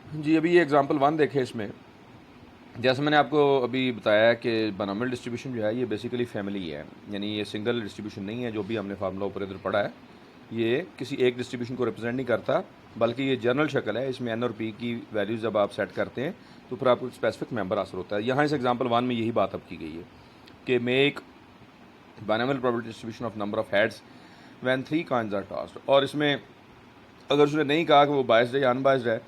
जी, अभी ये example one देखें। इसमें जैसे मैंने आपको अभी बताया कि बायनॉमिनल डिस्ट्रीब्यूशन जो है ये बेसिकली फैमिली है, यानी ये सिंगल डिस्ट्रीब्यूशन नहीं है। जो भी हमने फार्मूला ऊपर इधर पढ़ा है ये किसी एक डिस्ट्रीब्यूशन को रिप्रेजेंट नहीं करता, बल्कि ये जनरल शक्ल है। इसमें एन और पी की वैल्यूज जब आप सेट करते हैं तो फिर आपको स्पेसिफिक मेंबर हासिल होता है। यहाँ इस एग्जांपल वन में यही बात अब की गई है कि make binomial probability distribution of number of heads when 3 coins are tossed. और इसमें अगर उसने नहीं कहा कि वो बायस्ड है या अनबायस्ड है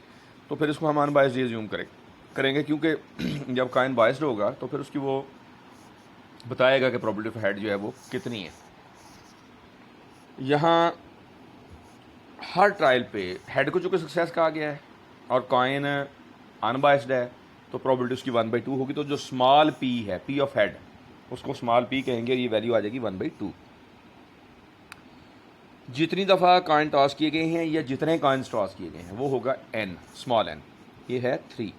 तो फिर इसको हम अनबायस्ड एज्यूम करेंगे, क्योंकि जब कॉइन बायस्ड होगा तो फिर उसकी वो बताएगा कि प्रोबेबिलिटी ऑफ हेड जो है वो कितनी है। यहाँ हर ट्रायल पे हेड को चूँकि सक्सेस कहा गया है और कॉइन अनबायस्ड है तो प्रोबेबिलिटी उसकी 1/2 होगी। तो जो स्मॉल पी है, पी ऑफ हेड, उसको स्मॉल पी कहेंगे, ये वैल्यू आ जाएगी 1/2। जितनी दफ़ा कॉइन टॉस किए गए हैं या जितने कॉइन्स टॉस किए गए हैं वो होगा एन, स्मॉल एन, ये है 3।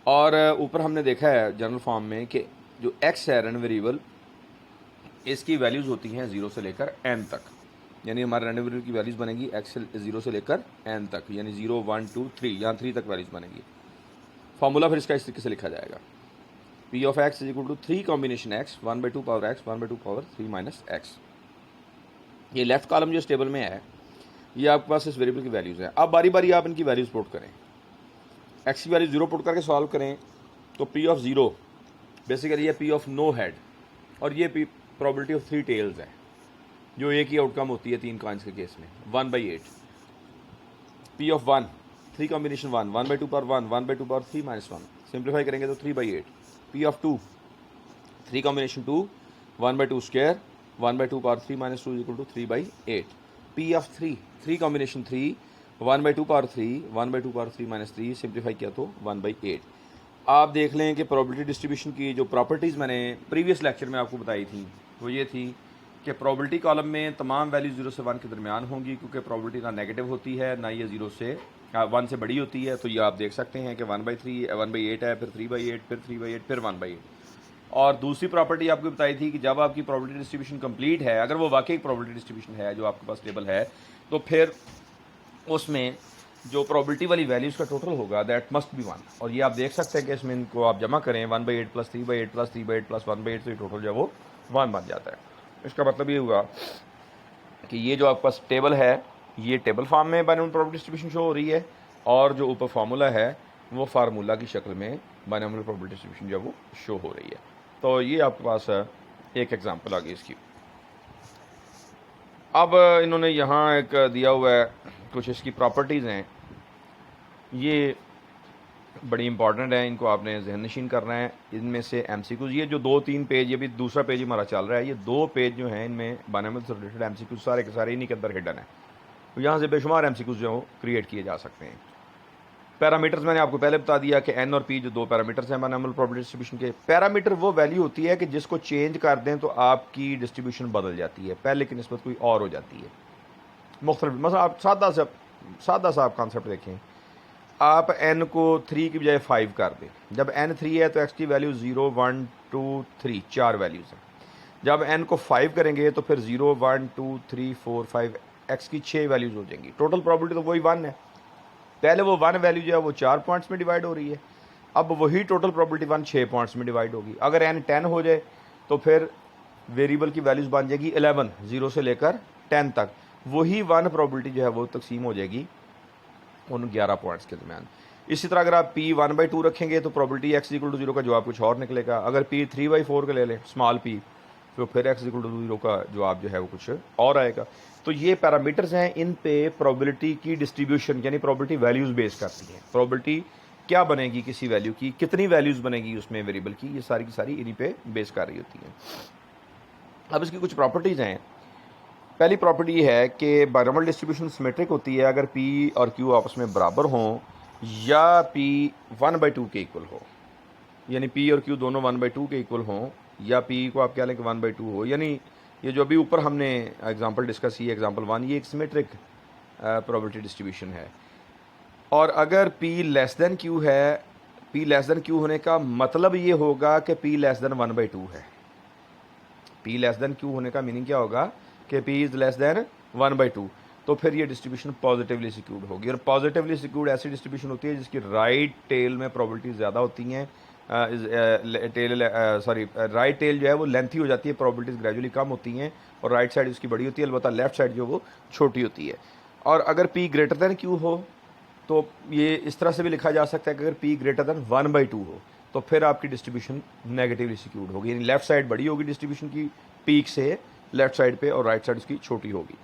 और ऊपर हमने देखा है जनरल फॉर्म में कि जो एक्स है रैंडम वेरिएबल, इसकी वैल्यूज़ होती हैं 0 से लेकर n तक। यानी हमारे रैंडम वेरिएबल की वैल्यूज़ बनेगी एक्स 0 से लेकर n तक, यानी 0 1 2 3, यहाँ 3 तक वैल्यूज़ बनेगी। फॉर्मूला फिर इसका इस तरीके से लिखा जाएगा, P of x is equal to 3 combination x 1/2 power x 1/2 power 3 minus x. ये लेफ्ट कॉलम जो इस टेबल में है ये आपके पास इस वेरिएबल की वैल्यूज़ हैं। अब बारी बारी आप इनकी वैल्यूज़ पुट करें। एक्स की वैल्यू 0 पुट करके सॉल्व करें तो पी ऑफ 0 बेसिकली ये पी ऑफ नो हेड और ये पी प्रोबेबिलिटी ऑफ 3 टेल्स है, जो एक ही आउटकम होती है 3 कॉइन्स के केस में, 1/8। P of 1 3 combination 1 1/2 power 1 1/2 power 3 minus 1, simplify करेंगे तो 3/8। P of 2 3 combination 2 1/2 square 1/2 power 3 minus 2 equal to 3/8। P of 3 3 combination 3 1/2 power 3 1/2 power 3 minus 3, simplify किया तो 1/8। आप देख लें कि प्रोबेबिलिटी डिस्ट्रीब्यूशन की जो प्रॉपर्टीज़ मैंने प्रीवियस लेक्चर में आपको बताई थी वो ये थी कि प्रोबेबिलिटी कॉलम में तमाम वैल्यू 0 से 1 के दरमियान होंगी, क्योंकि प्रोबेबिलिटी ना नेगेटिव होती है ना ये 0 से 1 से बड़ी होती है। तो ये आप देख सकते हैं कि 1/3 1/8 है, फिर 3/8, फिर 3/8, फिर 1/8। और दूसरी प्रॉपर्टी आपको बताई थी कि जब आपकी प्रोबेबिलिटी डिस्ट्रीब्यूशन कंप्लीट है, अगर वो वाकई प्रोबेबिलिटी डिस्ट्रीब्यूशन है जो आपके पास टेबल है, तो फिर उसमें जो प्रोबेबिलिटी वाली वैल्यूज़ का टोटल होगा दैट मस्ट बी 1। और ये आप देख सकते हैं कि इसमें इनको आप जमा करें 1/8 प्लस 3/8 प्लस 3/8 प्लस 1/8, तो ये टोटल जो है वो 1 बन जाता है। इसका मतलब ये हुआ कि ये जो आपके पास टेबल है ये टेबल फॉर्म में बायनॉमिनल प्रोबेबिलिटी डिस्ट्रीब्यूशन शो हो रही है, और जो ऊपर फार्मूला है वो फार्मूला की शक्ल में बायनॉमिनल प्रोबेबिलिटी डिस्ट्रीब्यूशन जो है वो शो हो रही है। तो ये आपके पास एक एग्जांपल आ गई इसकी। अब इन्होंने यहाँ एक दिया हुआ है, कुछ इसकी प्रॉपर्टीज़ हैं, ये बड़ी इंपॉर्टेंट है, इनको आपने जहन नशीन करना है। इनमें से एमसीक्यूज़, ये जो 2-3 पेज, ये भी दूसरा पेज हमारा चल रहा है, ये 2 पेज जो हैं इनमें बायनॉमिनल से रिलेटेड एमसीक्यूज़ सारे के सारे इन्हीं के अंदर हिडन है। तो यहाँ से बेशुमार एमसीक्यूज़ जो हैं क्रिएट किए जा सकते हैं। पैरामीटर्स मैंने आपको पहले बता दिया कि एन और पी जो 2 पैरामीटर्स हैं बायनॉमिनल प्रोबेबिलिटी डिस्ट्रीब्यूशन के। पैरामीटर वो वैल्यू होती है कि जिसको चेंज कर दें तो आपकी डिस्ट्रीब्यूशन बदल जाती है, पहले की निस्बत कोई और हो जाती है। मुख्तलिफ मतलब आप सादा सा आप कॉन्सेप्ट देखें, आप n को 3 की बजाय 5 कर दें। जब n 3 है तो x की वैल्यू 0 1 2 3 4 वैल्यूज़ हैं। जब n को 5 करेंगे तो फिर 0 1 2 3 4 5 x की 6 वैल्यूज़ हो जाएंगी। टोटल प्रोबेबिलिटी तो वही 1 है, पहले वो 1 वैल्यू जो है वो 4 पॉइंट्स में डिवाइड हो रही है, अब वही टोटल प्रोबेबिलिटी 1 6 पॉइंट्स में डिवाइड होगी। अगर n 10 हो जाए तो फिर वेरिएबल की वैल्यूज़ बन जाएगी 11, 0 से लेकर 10 तक। वही 1 प्रोबेबिलिटी जो है वो तकसीम हो जाएगी उन 11 पॉइंट्स के दरमियान। इसी तरह अगर आप p 1/2 रखेंगे तो प्रोबेबिलिटी x इक्वल टू 0 का जवाब कुछ और निकलेगा। अगर p 3/4 का ले लें, स्मॉल p, तो फिर x इक्वल टू 0 का जवाब जो है वो कुछ और आएगा। तो ये पैरामीटर्स हैं, इन पे प्रोबेबिलिटी की डिस्ट्रीब्यूशन यानी प्रोबेबिलिटी वैल्यूज़ बेस करती हैं। प्रोबेबिलिटी क्या बनेगी किसी वैल्यू की, कितनी वैल्यूज़ बनेगी उसमें वेरिएबल की, ये सारी की सारी इन्हीं पे बेस कर रही होती हैं। अब इसकी कुछ प्रॉपर्टीज़ हैं। पहली प्रॉपर्टी ये है कि बायनॉमिनल डिस्ट्रीब्यूशन सिमेट्रिक होती है अगर p और q आपस में बराबर हों या p 1/2 के इक्वल हो, यानी p और q दोनों 1/2 के इक्वल हों, या p को आप क्या लें कि 1/2 हो। यानी ये जो अभी ऊपर हमने एग्जांपल डिस्कस की, एग्जांपल 1, ये एक सिमेट्रिक प्रोबेबिलिटी डिस्ट्रीब्यूशन है। और अगर p लेस देन q है, p लेस देन q होने का मतलब ये होगा कि p लेस देन 1/2 है। p लेस देन q होने का मीनिंग क्या होगा कि p इज़ लेस देन 1/2। तो फिर ये डिस्ट्रीब्यूशन पॉजिटिवली सिक्यूर्ड होगी। और पॉजिटिवली सिक्यूर्ड ऐसी डिस्ट्रीब्यूशन होती है जिसकी राइट टेल में प्रोबेबिलिटी ज़्यादा होती हैं, राइट टेल जो है वो लेंथी हो जाती है, प्रोबेबिलिटीज़ ग्रेजुअली कम होती हैं, और राइट साइड उसकी बड़ी होती है, अलबत्ता लेफ्ट साइड जो वो छोटी होती है। और अगर पी ग्रेटर दैन क्यू हो तो ये इस तरह से भी लिखा जा सकता है कि अगर पी ग्रेटर दैन 1/2 हो तो फिर आपकी डिस्ट्रीब्यूशन नेगेटिवली सिक्यूर्ड होगी, यानी लेफ्ट साइड बड़ी होगी डिस्ट्रीब्यूशन की पीक से लेफ्ट साइड पे, और राइट साइड उसकी छोटी होगी।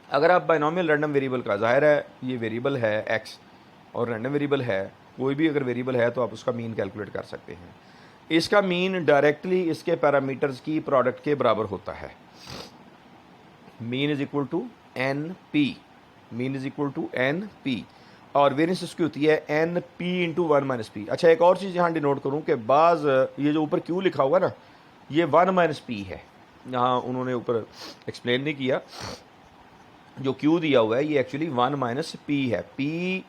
अगर आप बाइनोमियल रैंडम वेरिएबल का, जाहिर है ये वेरिएबल है एक्स और रैंडम वेरिएबल है, कोई भी अगर वेरिएबल है तो आप उसका मीन कैलकुलेट कर सकते हैं। इसका मीन डायरेक्टली इसके पैरामीटर्स की प्रोडक्ट के बराबर होता है। Mean is equal to N P, mean is equal to N P, और वेरियंस इसकी होती है N P into 1 minus P. अच्छा, एक और चीज़ यहाँ डिनोट करूँ कि बाज़ ये जो ऊपर क्यू लिखा हुआ ना, ये 1 माइनस पी है, यहाँ उन्होंने ऊपर एक्सप्लेन नहीं किया। जो क्यू दिया हुआ है ये एक्चुअली 1 माइनस पी है। P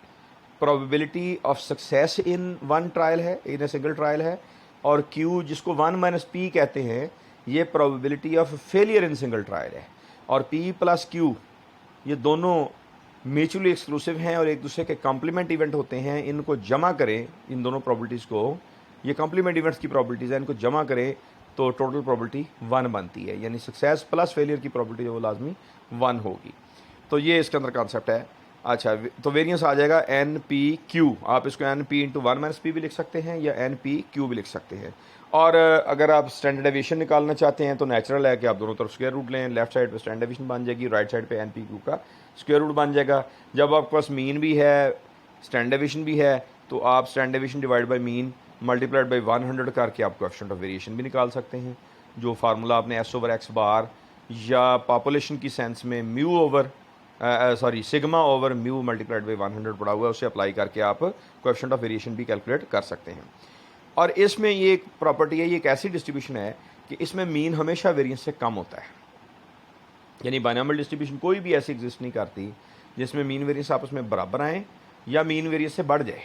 probability of success in one trial है, इन ए सिंगल ट्रायल है, और क्यू जिसको 1 माइनस पी कहते हैं ये probability of failure in single trial है। और पी प्लस क्यू ये दोनों म्यूचुअली एक्सक्लूसिव हैं और एक दूसरे के कॉम्प्लीमेंट इवेंट होते हैं। इनको जमा करें, इन दोनों प्रॉपर्टीज़ को, ये कॉम्प्लीमेंट इवेंट्स की प्रॉपर्टीज़ हैं, इनको जमा करें तो टोटल प्रॉपर्टी 1 बनती है, यानी सक्सेस प्लस फेलियर की प्रॉपर्टी जो वो लाजमी 1 होगी। तो ये इसके अंदर कॉन्सेप्ट है। अच्छा, तो वेरिएंस आ जाएगा एन पी क्यू, आप इसको N P into 1 minus P भी लिख सकते हैं या एन पी क्यू भी लिख सकते हैं। और अगर आप स्टैंडर्ड डेविएशन निकालना चाहते हैं तो नेचुरल है कि आप दोनों तरफ स्क्वायर रूट लें, लेफ्ट साइड पे स्टैंडर्ड डेविएशन बन जाएगी, राइट साइड पे एन पी क्यू का स्क्वायर रूट बन जाएगा। जब आपके पास मीन भी है, स्टैंडर्ड डेविएशन भी है, तो आप standard deviation divide by mean multiplied by 100 करके आप कोएफिशिएंट ऑफ वेरिएशन भी निकाल सकते हैं। जो फार्मूला आपने एस ओवर एक्स बार या पॉपुलेशन की सेंस में mu over sigma over mu multiplied by 100 पड़ा हुआ है, उसे अप्लाई करके आप कोएफिशिएंट ऑफ वेरिएशन भी कैलकुलेट कर सकते हैं। और इसमें ये एक प्रॉपर्टी है, ये एक ऐसी डिस्ट्रीब्यूशन है कि इसमें मीन हमेशा वेरिएंस से कम होता है, यानी बाइनोमियल डिस्ट्रीब्यूशन कोई भी ऐसी एग्जिस्ट नहीं करती जिसमें मीन वेरिएंस आपस में बराबर आए या मीन वेरिएंस से बढ़ जाए।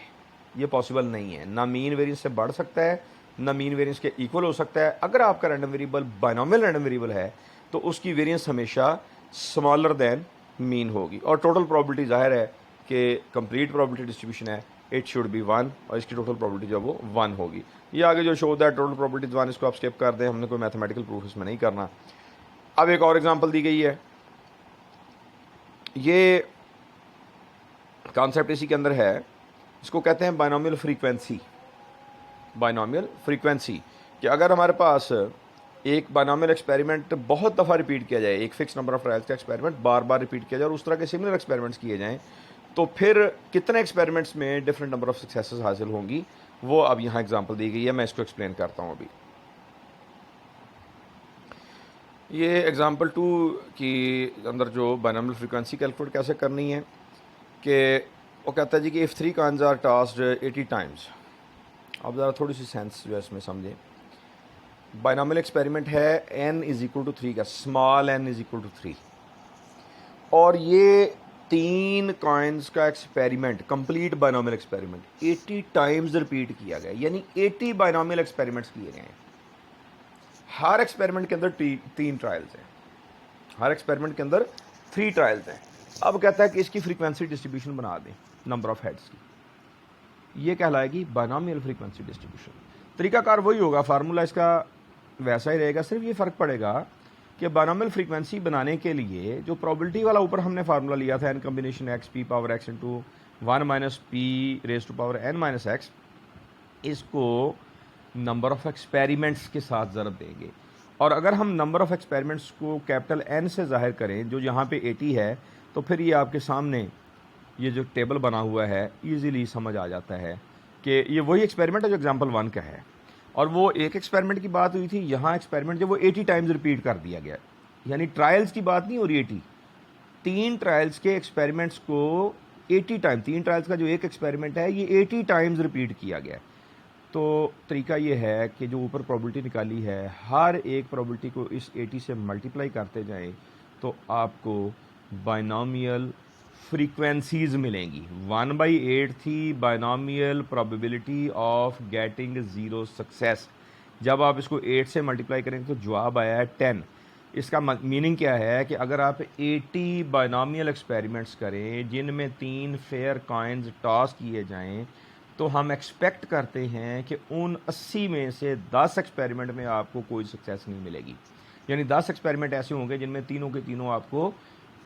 ये पॉसिबल नहीं है, ना मीन वेरिएंस से बढ़ सकता है ना मीन वेरिएंस के इक्वल हो सकता है। अगर आपका random variable binomial random variable है तो उसकी वेरिएंस हमेशा स्मॉलर देन मीन होगी। और टोटल प्रोबेबिलिटी जाहिर है कि कंप्लीट प्रोबेबिलिटी डिस्ट्रीब्यूशन है, इट शुड बी 1, और इसकी टोटल प्रोबेबिलिटी जो वो 1 होगी। ये आगे जो शो दैट टोटल प्रोबेबिलिटी 1, इसको आप स्किप कर दें, हमने कोई मैथमेटिकल प्रूफ इसमें नहीं करना। अब एक और एग्जांपल दी गई है, ये कॉन्सेप्ट इसी के अंदर है, इसको कहते हैं बाइनोमियल फ्रीक्वेंसी। बाइनोमियल फ्रीक्वेंसी कि अगर हमारे पास एक बाइनोमियल एक्सपेरिमेंट बहुत दफ़ा रिपीट किया जाए, एक फिक्स नंबर ऑफ ट्रायल्स का एक्सपेरिमेंट बार बार रिपीट किया जाए और उस तरह के सिमिलर एक्सपेरिमेंट्स किए जाएं, तो फिर कितने एक्सपेरिमेंट्स में डिफरेंट नंबर ऑफ सक्सेसेस हासिल होंगी, वो अब यहाँ एग्जांपल दी गई है, मैं इसको एक्सप्लेन करता हूँ अभी। ये एग्जांपल 2 की अंदर जो बाइनोमियल फ्रीक्वेंसी कैलकुलेट कैसे करनी है कि वो कहता है जी कि if 3 coins are tossed 80 times. अब ज़रा थोड़ी सी सेंस जो है इसमें समझें। बाइनोमियल एक्सपेरिमेंट है n इज इक्वल टू 3 का, small n is equal to 3, और ये 3 कॉइन्स का experiment, complete binomial experiment 80 times repeat किया गया, यानी 80 बाइनोमियल एक्सपेरिमेंट्स किए गए हैं। हर एक्सपेरिमेंट के अंदर 3 ट्रायल्स हैं, हर एक्सपेरिमेंट के अंदर 3 ट्रायल्स हैं। अब कहता है कि इसकी फ्रीक्वेंसी डिस्ट्रीब्यूशन बना दें नंबर ऑफ हेड्स की, ये कहलाएगी बाइनोमियल फ्रीक्वेंसी डिस्ट्रीब्यूशन। तरीकाकार वही होगा, फार्मूला इसका वैसा ही रहेगा, सिर्फ ये फ़र्क पड़ेगा कि बाइनोमियल फ्रीक्वेंसी बनाने के लिए जो प्रोबेबिलिटी वाला ऊपर हमने फार्मूला लिया था, N combination x P power x into 1 minus P raise to power N minus x, इसको नंबर ऑफ एक्सपेरिमेंट्स के साथ ज़रब देंगे। और अगर हम नंबर ऑफ एक्सपेरिमेंट्स को कैपिटल एन से ज़ाहिर करें, जो यहाँ पे 80 है, तो फिर ये आपके सामने ये जो टेबल बना हुआ है ईज़िली समझ आ जाता है कि ये वही एक्सपेरिमेंट है जो एग्जाम्पल 1 का है। और वो एक एक्सपेरिमेंट की बात हुई थी, यहाँ एक्सपेरिमेंट जो वो 80 टाइम्स रिपीट कर दिया गया, यानी ट्रायल्स की बात नहीं हो रही 80, 3 ट्रायल्स के एक्सपेरिमेंट्स को 80 टाइम, 3 ट्रायल्स का जो एक एक्सपेरिमेंट है ये 80 टाइम्स रिपीट किया गया। तो तरीका ये है कि जो ऊपर प्रोबेबिलिटी निकाली है, हर एक प्रोबेबिलिटी को इस 80 से मल्टीप्लाई करते जाएं तो आपको बाइनोमियल फ्रीक्वेंसीज मिलेंगी। 1/8 थी binomial probability of getting 0 success. जब आप इसको 8 से मल्टीप्लाई करेंगे तो जवाब आया है 10। इसका मीनिंग क्या है कि अगर आप 80 बाइनोमियल एक्सपेरिमेंट्स करें जिनमें 3 फेयर कॉइन्स टॉस किए जाएं, तो हम एक्सपेक्ट करते हैं कि उन 80 में से 10 एक्सपेरिमेंट में आपको कोई सक्सेस नहीं मिलेगी। यानी 10 एक्सपेरिमेंट ऐसे होंगे जिनमें तीनों के तीनों आपको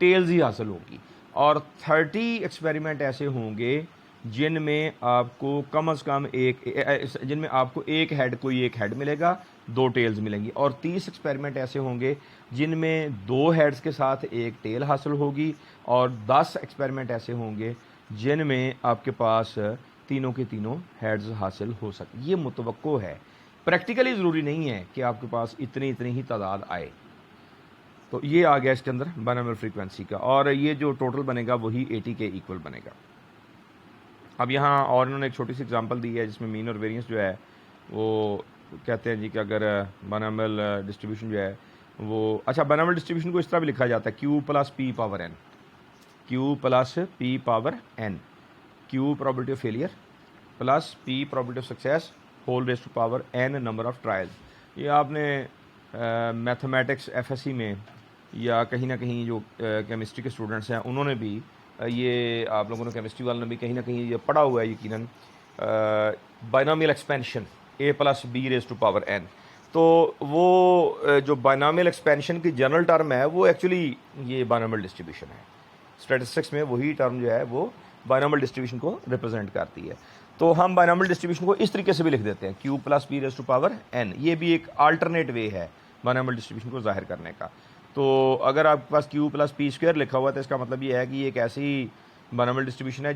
टेल्स ही हासिल होगी, और 30 एक्सपेरिमेंट ऐसे होंगे जिनमें आपको कम से कम जिनमें आपको एक हेड, कोई एक हेड मिलेगा, 2 टेल्स मिलेंगी, और 30 एक्सपेरिमेंट ऐसे होंगे जिनमें 2 हेड्स के साथ एक टेल हासिल होगी, और 10 एक्सपेरिमेंट ऐसे होंगे जिनमें आपके पास तीनों के तीनों हेड्स हासिल हो सके। ये मुतवक्को है, प्रैक्टिकली ज़रूरी नहीं है कि आपके पास इतनी इतनी ही तादाद आए। तो ये आ गया इसके अंदर बाइनोमियल फ्रीक्वेंसी का, और ये जो टोटल बनेगा वही 80 के इक्वल बनेगा। अब यहाँ और इन्होंने एक छोटी सी एग्जांपल दी है जिसमें मीन और वेरिएंस जो है वो कहते हैं जी कि अगर बाइनोमियल डिस्ट्रीब्यूशन जो है वो, अच्छा, बाइनोमियल डिस्ट्रीब्यूशन को इस तरह भी लिखा जाता है Q plus P power N, Q plus P power N, Q probability of failure plus P probability of success whole raise to power N number of trials. ये आपने मैथमेटिक्स FSC में या कहीं ना कहीं जो केमिस्ट्री के स्टूडेंट्स हैं उन्होंने भी ये, आप लोगों ने केमिस्ट्री वालों ने भी कहीं ना कहीं ये पढ़ा हुआ है यकीनन, binomial expansion A plus B raise to power N। तो वो जो बाइनोमियल एक्सपेंशन की जनरल टर्म है वो एक्चुअली ये बाइनोमियल डिस्ट्रीब्यूशन है। स्टैटिस्टिक्स में वही टर्म जो है वो बाइनोमियल डिस्ट्रीब्यूशन को रिप्रेजेंट करती है। तो हम बाइनोमियल डिस्ट्रीब्यूशन को इस तरीके से भी लिख देते हैं Q plus P raise to power N। ये भी एक अल्टरनेट वे है बाइनोमियल डिस्ट्रीब्यूशन को जाहिर करने का। तो अगर आपके पास Q प्लस P स्क्वायर लिखा हुआ है तो इसका मतलब ये है कि ये एक ऐसी बाइनोमियल डिस्ट्रीब्यूशन है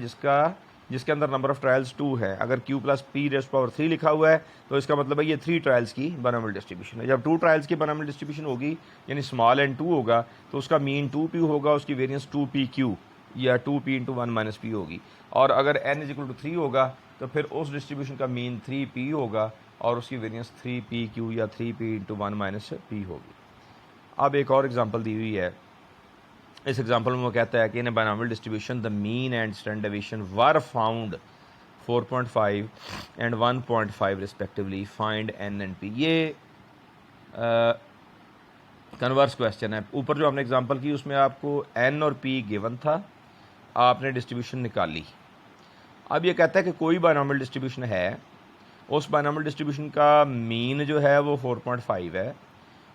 जिसके अंदर नंबर ऑफ ट्रायल्स 2 है। अगर Q plus P raise to power 3 लिखा हुआ है तो इसका मतलब है ये 3 ट्रायल्स की बाइनोमियल डिस्ट्रीब्यूशन है। जब 2 ट्रायल्स की बाइनोमियल डिस्ट्रीब्यूशन होगी यानी स्मॉल एन 2 होगा तो उसका मीन 2p होगा, उसकी वेरिएंस 2pq या 2p इंटू 1 माइनस p होगी। और अगर n इज इक्वल टू 3 होगा तो फिर उस डिस्ट्रीब्यूशन का मीन 3p होगा और उसकी वेरिएंस 3pq या 3p इंटू 1 माइनस p होगी। अब एक और एग्जांपल दी हुई है। इस एग्जांपल में वो कहता है कि in binomial distribution the mean and standard deviation were found 4.5 and 1.5 respectively, find n and p। ये कन्वर्स क्वेश्चन है। ऊपर जो हमने एग्जांपल की उसमें आपको n और p गिवन था, आपने डिस्ट्रीब्यूशन निकाली। अब ये कहता है कि कोई बाइनोमियल डिस्ट्रीब्यूशन है, उस बाइनोमियल डिस्ट्रीब्यूशन का मीन जो है वो 4.5 है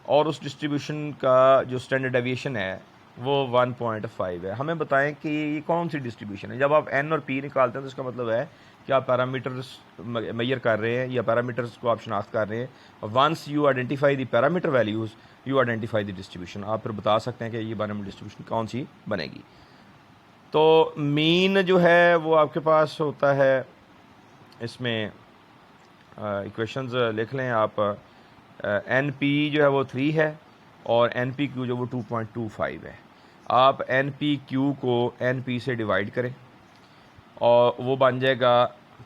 और उस डिस्ट्रीब्यूशन का जो स्टैंडर्ड डेविएशन है वो 1.5 है। हमें बताएं कि ये कौन सी डिस्ट्रीब्यूशन है। जब आप n और p निकालते हैं तो इसका मतलब है कि आप पैरामीटर्स मेजर कर रहे हैं या पैरामीटर्स को आप शनाख्त कर रहे हैं। Once you identify the parameter values you identify the distribution. आप फिर बता सकते हैं कि ये बाइनोमियल डिस्ट्रीब्यूशन कौन सी बनेगी। तो मीन जो है वो आपके पास होता है, इसमें इक्वेशंस लिख लें आप। एन पी जो है वो 3 है और एन पी क्यू जो वो 2.25 है। आप एन पी क्यू को एन पी से डिवाइड करें और वो बन जाएगा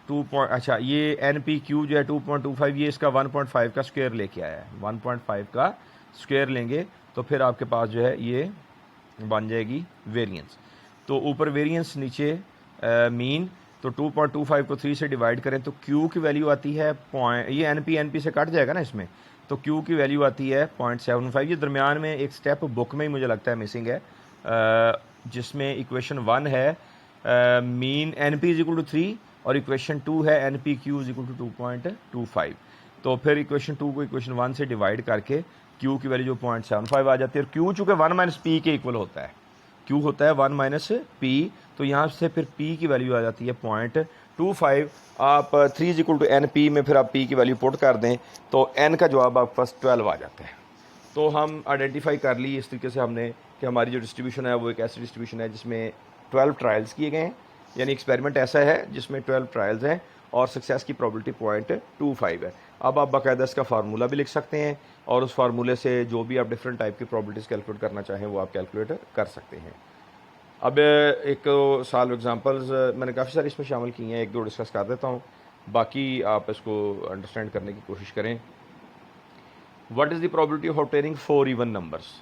2. अच्छा, ये एन पी क्यू जो है 2.25, ये इसका 1.5 का स्क्वायर लेके आया है। 1.5 का स्क्वायर लेंगे तो फिर आपके पास जो है ये बन जाएगी वेरिएंस। तो ऊपर वेरिएंस, नीचे मीन। तो 2.25 को 3 से डिवाइड करें तो Q की वैल्यू आती है ये NP से कट जाएगा ना इसमें, तो Q की वैल्यू आती है 0.75। ये दरमियान में एक स्टेप बुक में ही मुझे लगता है मिसिंग है, जिसमें इक्वेशन 1 है mean NP is equal to 3 और इक्वेशन 2 है NPQ इज इक्वल टू 2.25। तो फिर इक्वेशन 2 को इक्वेशन 1 से डिवाइड करके Q की वैल्यू जो 0.75 आ जाती है, और Q चूँकि 1 माइनस P के इक्वल होता है, Q होता है 1 माइनस P, तो यहाँ से फिर P की वैल्यू आ जाती है 0.25। आप 3 इज इक्वल टू NP में फिर आप P की वैल्यू पुट कर दें तो N का जवाब आपके पास 12 आ जाता है। तो हम आइडेंटिफाई कर ली इस तरीके से हमने कि हमारी जो डिस्ट्रीब्यूशन है वो एक ऐसी डिस्ट्रीब्यूशन है जिसमें 12 ट्रायल्स किए गए हैं, यानी एक्सपेरिमेंट ऐसा है जिसमें 12 ट्रायल्स हैं और सक्सेस की प्रोबेबिलिटी 0.25 है। अब आप बाकायदा इसका फार्मूला भी लिख सकते हैं और उस फार्मूले से जो भी आप डिफरेंट टाइप की प्रोबेबिलिटीज़ कैलकुलेट करना चाहें वो आप कैलकुलेट कर सकते हैं। अब एक साल एग्जांपल्स मैंने काफ़ी सारी इसमें शामिल की हैं, एक दो डिस्कस कर देता हूँ, बाकी आप इसको अंडरस्टैंड करने की कोशिश करें। What is the probability of obtaining 4 even numbers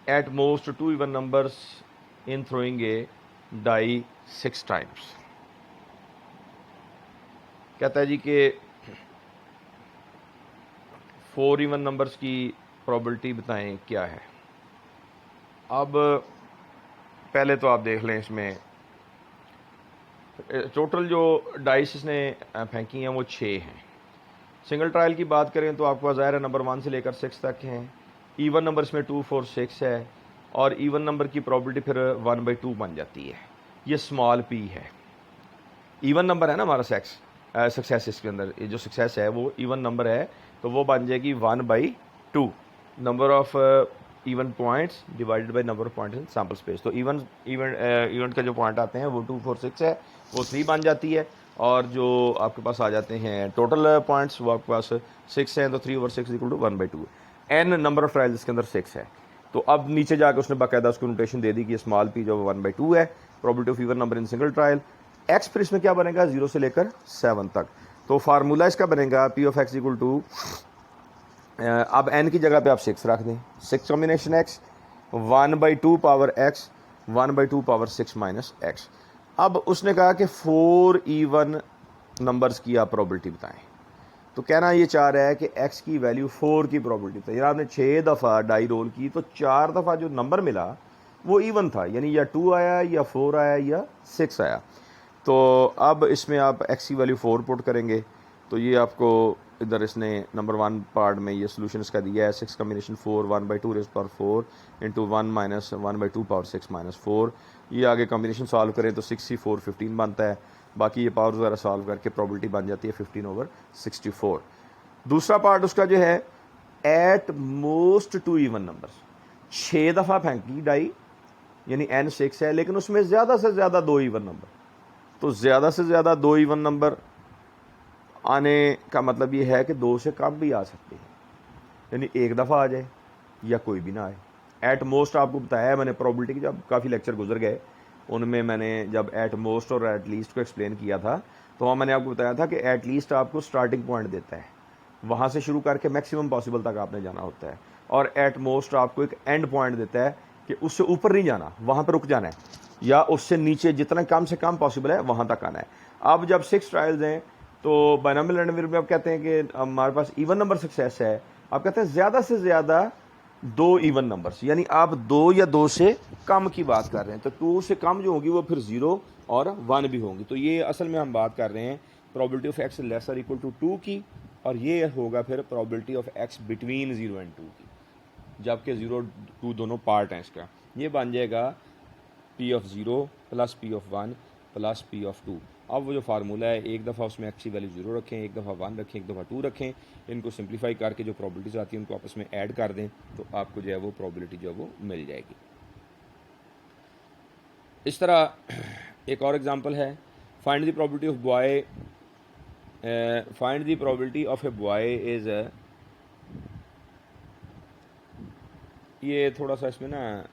at most 2 even numbers in throwing a die 6 times. कहता है जी कि 4 इवन नंबर्स की प्रोबेबिलिटी बताएं क्या है। अब पहले तो आप देख लें, इसमें टोटल जो डाइस इसने फेंकी हैं वो 6 हैं। सिंगल ट्रायल की बात करें तो आपको ज़ाहिर है नंबर 1 से लेकर 6 तक हैं। इवन नंबर इसमें 2 4 6 है, और इवन नंबर की प्रोबेबिलिटी फिर 1/2 बन जाती है। ये स्मॉल पी है। इवन नंबर है ना हमारा सक्सेस, इसके अंदर ये जो सक्सेस है वो इवन नंबर है, तो वो बन जाएगी 1/2 number of even points divided by number of points in sample space. तो इवेंट का जो पॉइंट आते हैं वो 2 4 6 है, वो 3 बन जाती है, और जो आपके पास आ जाते हैं टोटल पॉइंट्स वो आपके पास 6 हैं, तो 3/6 equal to 1/2। N number of trials इसके अंदर 6 है। तो अब नीचे जाकर उसने बाकायदा उसको नोटेशन दे दी कि स्मॉल पी जो 1/2 है, probability of even number in single trial. X फिर इसमें क्या बनेगा 0 से लेकर 7 तक। तो फार्मूला इसका बनेगा P of x equal to, अब एन की जगह पे आप 6 रख दें, 6 combination x, 1/2 power x, 1/2 power 6 minus x. अब उसने कहा कि 4 इवन नंबर्स की आप प्रोबेबिलिटी बताएं। तो कहना ये चाह रहा है कि x की वैल्यू 4 की प्रोबेबिलिटी था। यार आपने 6 दफ़ा डाई रोल की तो 4 दफ़ा जो नंबर मिला वो इवन था, यानी या 2 आया या 4 आया या 6 आया। तो अब इसमें आप x की वैल्यू 4 पुट करेंगे, तो ये आपको इधर इसने नंबर 1 पार्ट में ये सोल्यूशन इसका दिया है 6 combination 4 1/2 rays power 4 into 1 minus 1/2 power 6 minus 4। ये आगे कॉम्बिनेशन सॉल्व करें तो 6 4 15 बनता है। बाकी ये पावर वगैरह सॉल्व करके प्रोबेबिलिटी बन जाती है 15/64। दूसरा पार्ट उसका जो है एट मोस्ट 2 इवन नंबर्स, 6 दफ़ा फेंकी डाई यानी n 6 है, लेकिन उसमें ज़्यादा से ज़्यादा 2 इवन नंबर। तो ज़्यादा से ज़्यादा 2 इवन नंबर आने का मतलब ये है कि 2 से कम भी आ सकते हैं, यानी एक दफ़ा आ जाए या कोई भी ना आए। एट मोस्ट आपको बताया है मैंने प्रोबेबिलिटी की, जब काफ़ी लेक्चर गुजर गए उनमें मैंने जब एट मोस्ट और एट लीस्ट को एक्सप्लेन किया था तो वहाँ मैंने आपको बताया था कि एट लीस्ट आपको स्टार्टिंग पॉइंट देता है, वहाँ से शुरू करके मैक्सिमम पॉसिबल तक आपने जाना होता है, और एट मोस्ट आपको एक एंड पॉइंट देता है कि उससे ऊपर नहीं जाना, वहाँ पर रुक जाना है, या उससे नीचे जितना कम से कम पॉसिबल है वहाँ तक आना है। अब जब 6 ट्रायल्स हैं तो बायनॉमियल एंड में आप कहते हैं कि हमारे पास इवन नंबर सक्सेस है, आप कहते हैं ज़्यादा से ज़्यादा 2 इवन नंबर्स, यानी आप 2 या 2 से कम की बात कर रहे हैं, तो 2 से कम जो होगी वो फिर 0 और 1 भी होंगी। तो ये असल में हम बात कर रहे हैं probability of x lesser equal to 2 की, और ये होगा फिर probability of x between 0 and 2 की, जबकि 0 2 दोनों पार्ट हैं इसका। ये बन जाएगा P of 0 plus P of 1 plus P of 2। अब वो जो फार्मूला है, एक दफ़ा उसमें एक्स की वैल्यू 0 रखें, एक दफ़ा 1 रखें, एक दफ़ा 2 रखें, इनको सिंप्लीफाई करके जो प्रोबेबिलिटीज़ आती हैं उनको आपस में ऐड कर दें, तो आपको जो है वो प्रोबेबिलिटी जो है वो मिल जाएगी। इस तरह एक और एग्जांपल है, find the probability of boy, find the probability of a boy is, ये थोड़ा सा इसमें ना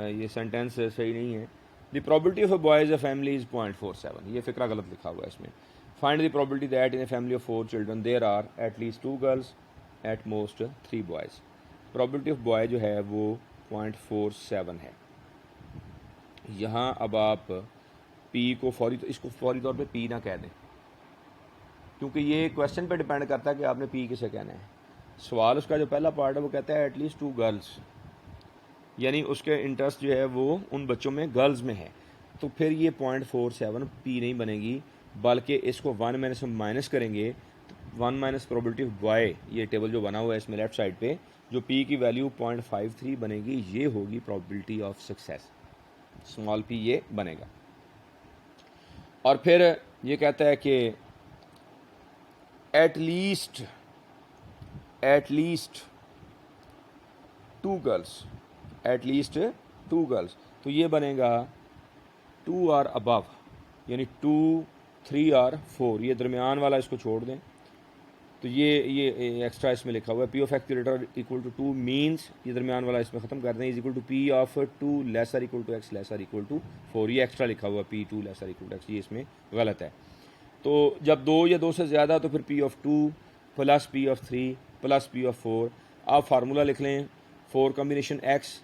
ये सेंटेंस सही नहीं है। The probability of a boy is a family is 0.47, ये फिक्रा गलत लिखा हुआ है इसमें। Find the probability that in a family of 4 children there are at least 2 girls at most 3 boys. Probability of boy जो है वो 0.47 है। यहाँ अब आप पी को इसको फौरी तौर पे पी ना कह दें, क्योंकि ये क्वेश्चन पे डिपेंड करता है कि आपने पी किसे कहना है। सवाल उसका जो पहला पार्ट है वो कहता है एटलीस्ट 2 गर्ल्स, यानी उसके इंटरेस्ट जो है वो उन बच्चों में गर्ल्स में है, तो फिर ये 0.47 पी नहीं बनेगी, बल्कि इसको 1 में माइनस करेंगे तो 1 माइनस प्रोबेबिलिटी ऑफ बॉय, ये टेबल जो बना हुआ है इसमें लेफ्ट साइड पे, जो पी की वैल्यू 0.53 बनेगी, ये होगी probability of success, small P ये बनेगा। और फिर ये कहता है कि eight least 2 girls, eight least 2 girls, तो ये बनेगा 2 आर अबव, यानी 2 3 आर 4, ये दरमियान वाला इसको छोड़ दें, तो ये एक्स्ट्रा इसमें लिखा हुआ है P of x greater equal to 2 means, ये दरमियान वाला इसमें ख़त्म कर दें, is equal to P of 2 lesser equal to x lesser equal to 4, ये एक्स्ट्रा लिखा हुआ है P 2 lesser equal to x, ये इसमें गलत है। तो जब 2 या 2 से ज़्यादा तो फिर P of 2 plus P of 3 plus P of 4। आप फार्मूला लिख लें 4 कॉम्बिनेशन एक्स,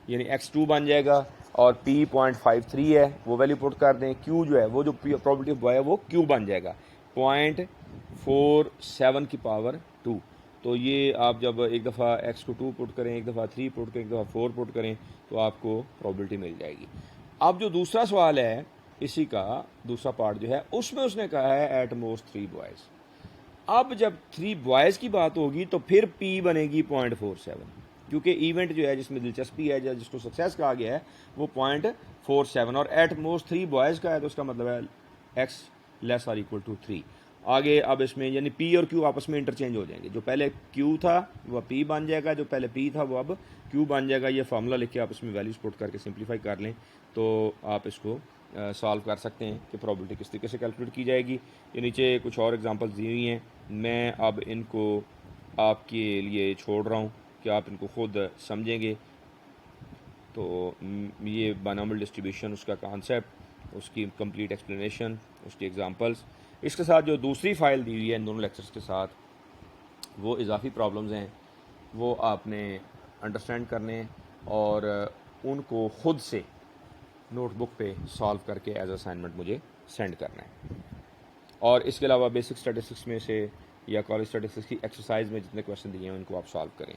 यानी x2 बन जाएगा, और p 0.53 है वो वैल्यू पुट कर दें, q जो है वो जो प्रोबेबिलिटी ऑफ बॉय है वो q बन जाएगा 0.47 की पावर 2। तो ये आप जब एक दफ़ा x को 2 पुट करें, एक दफ़ा 3 पुट करें, एक दफ़ा 4 पुट करें तो आपको प्रॉबिलिटी मिल जाएगी। अब जो दूसरा सवाल है इसी का दूसरा पार्ट जो है उसमें उसने कहा है एट मोस्ट 3 बॉयज़। अब जब 3 बॉयज़ की बात होगी तो फिर P बनेगी 0.47, क्योंकि इवेंट जो है जिसमें दिलचस्पी है या जिसको सक्सेस कहा गया है वो 0.47 और एट मोस्ट 3 बॉयज़ का है, तो उसका मतलब है x less or equal to 3। आगे अब इसमें यानी P और Q आपस में इंटरचेंज हो जाएंगे, जो पहले Q था वह P बन जाएगा, जो पहले P था वो अब Q बन जाएगा। ये फार्मूला लिख के आप इसमें वैल्यूज पुट करके सिंप्लीफाई कर लें तो आप इसको सॉल्व कर सकते हैं कि प्रॉबिलिटी किस तरीके से कैलकुलेट की जाएगी। ये नीचे कुछ और एग्जांपल्स दी हुई हैं, मैं अब इनको आपके लिए छोड़ रहा हूँ कि आप इनको खुद समझेंगे। तो ये बायनॉमियल डिस्ट्रीब्यूशन, उसका कॉन्सेप्ट, उसकी कंप्लीट एक्सप्लेनेशन, उसकी एग्जांपल्स, इसके साथ जो दूसरी फ़ाइल दी हुई है इन दोनों लेक्चर्स के साथ वो इजाफी प्रॉब्लम्स हैं, वो आपने अंडरस्टैंड करने और उनको ख़ुद से नोटबुक पे सॉल्व करके एज असाइनमेंट मुझे सेंड करना है। और इसके अलावा बेसिक स्टैटिस्टिक्स में से या कॉलेज स्टैटिस्टिक्स की एक्सरसाइज में जितने क्वेश्चन दिए हैं उनको आप सॉल्व करें।